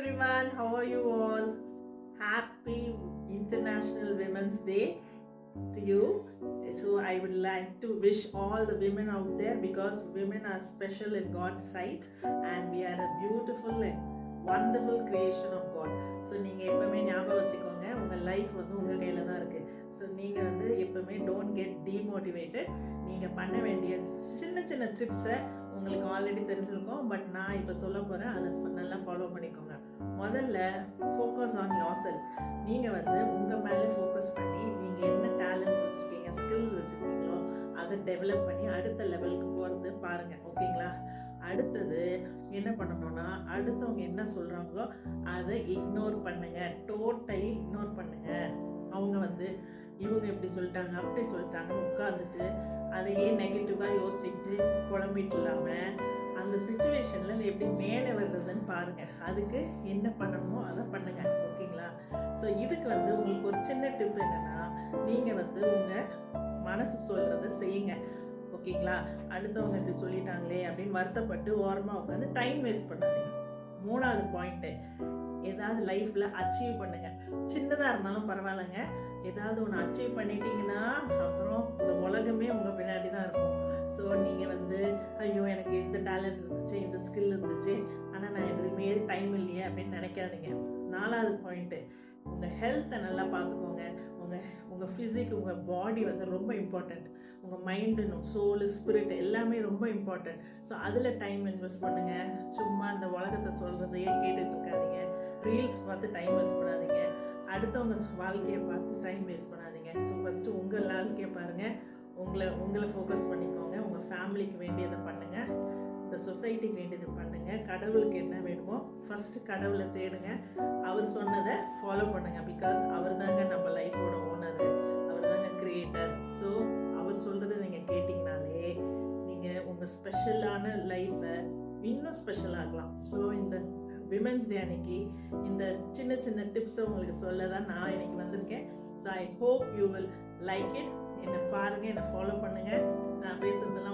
everyone, how are you all? Happy International Women's Day to you. So I would like to wish all the women out there, because women are special in God's sight and we are a beautiful and wonderful creation of God. So நீங்கள் எப்போவுமே ஞாபகம் வச்சுக்கோங்க, உங்கள் life வந்து உங்கள் கையில் தான் இருக்குது. ஸோ நீங்கள் வந்து எப்போவுமே டோன்ட் கெட் டிமோட்டிவேட்டட். நீங்கள் பண்ண வேண்டிய சின்ன சின்ன டிப்ஸை உங்களுக்கு ஆல்ரெடி தெரிஞ்சிருக்கோம், பட் நான் இப்போ சொல்ல போகிறேன், அதை நல்லா ஃபாலோ பண்ணிக்கோங்க. முதல்ல ஃபோக்கஸ் ஆன் யோர் செல்ஃப். நீங்கள் வந்து உங்கள் மேலே ஃபோக்கஸ் பண்ணி நீங்கள் என்ன டேலண்ட்ஸ் வச்சுருக்கீங்க, ஸ்கில்ஸ் வச்சுருக்கீங்களோ அதை டெவலப் பண்ணி அடுத்த லெவலுக்கு போகிறது பாருங்கள். ஓகேங்களா? அடுத்தது என்ன பண்ணணும்னா, அடுத்தவங்க என்ன சொல்கிறாங்களோ அதை இக்னோர் பண்ணுங்கள். டோட்டலி இக்னோர் பண்ணுங்கள். அவங்க வந்து இவங்க இப்படி சொல்லிட்டாங்க அப்படி சொல்லிட்டாங்கன்னு உட்காந்துட்டு அதையே நெகட்டிவாக யோசிச்சுக்கிட்டு குழம்பிட்டு இல்லாமல் அந்த சுச்சுவேஷனில் எப்படி மேலே வர்றதுன்னு பாருங்கள். அதுக்கு என்ன பண்ணணுமோ அதை பண்ணுங்கள். ஓகேங்களா? ஸோ இதுக்கு வந்து உங்களுக்கு ஒரு சின்ன டிப் என்னென்னா, நீங்கள் வந்து உங்கள் மனசு சொல்கிறத செய்யுங்க. ஓகேங்களா? அடுத்தவங்க இப்படி சொல்லிட்டாங்களே அப்படின்னு வருத்தப்பட்டு ஓரமாக உட்காந்து டைம் வேஸ்ட் பண்ணாதீங்க. மூணாவது பாயிண்ட்டு, ஏதாவது லைஃப்பில் அச்சீவ் பண்ணுங்கள். சின்னதாக இருந்தாலும் பரவாயில்லைங்க, ஏதாவது ஒன்று அச்சீவ் பண்ணிட்டீங்கன்னா அப்புறம் இந்த உலகமே உங்கள் பின்னாடி தான் இருக்கும். ஸோ நீங்கள் வந்து ஐயோ எனக்கு இந்த டேலண்ட் இருந்துச்சு, இந்த ஸ்கில் இருந்துச்சு, ஆனால் நான் எதுவுமே டைம் இல்லையே அப்படின்னு நினைக்காதீங்க. நாலாவது பாயிண்ட்டு, உங்கள் ஹெல்த்தை நல்லா பார்த்துக்கோங்க. உங்கள் ஃபிசிக், உங்கள் பாடி வந்து ரொம்ப இம்பார்ட்டண்ட். உங்கள் மைண்டு, சோலு, ஸ்பிரிட் எல்லாமே ரொம்ப இம்பார்ட்டண்ட். ஸோ அதில் டைம் இன்வெஸ்ட் பண்ணுங்கள். சும்மா இந்த உலகத்தை சொல்கிறதையே கேட்டுட்டு இருக்காதீங்க. ரீல்ஸ் பார்த்து டைம் வேஸ்ட் பண்ணாதீங்க. அடுத்தவங்க வாழ்க்கையை பார்த்து டைம் வேஸ்ட் பண்ணாதீங்க. ஸோ ஃபஸ்ட்டு உங்கள் வாழ்க்கையை பாருங்கள், உங்களை ஃபோக்கஸ் பண்ணிக்கோங்க. உங்கள் ஃபேமிலிக்கு வேண்டியதை பண்ணுங்கள், இந்த சொசைட்டிக்கு வேண்டியது பண்ணுங்கள். கடவுளுக்கு என்ன வேணுமோ ஃபஸ்ட்டு கடவுளை தேடுங்க. அவர் சொன்னதை ஃபாலோ பண்ணுங்கள். பிகாஸ் அவர் தாங்க நம்ம லைஃபோட ஓனர், அவர் தாங்க கிரியேட்டர். ஸோ அவர் சொல்கிறத நீங்கள் கேட்டிங்கனாலே நீங்கள் உங்கள் ஸ்பெஷலான லைஃப்பை இன்னும் ஸ்பெஷலாகலாம். ஸோ இந்த விமென்ஸ் டே அன்னைக்கு இந்த சின்ன சின்ன டிப்ஸை உங்களுக்கு சொல்ல தான் நான் இன்னைக்கு வந்திருக்கேன். So I hope you will like it. என்னை பாருங்கள், என்னை ஃபாலோ பண்ணுங்கள். நான் பேசுகிறதெல்லாம்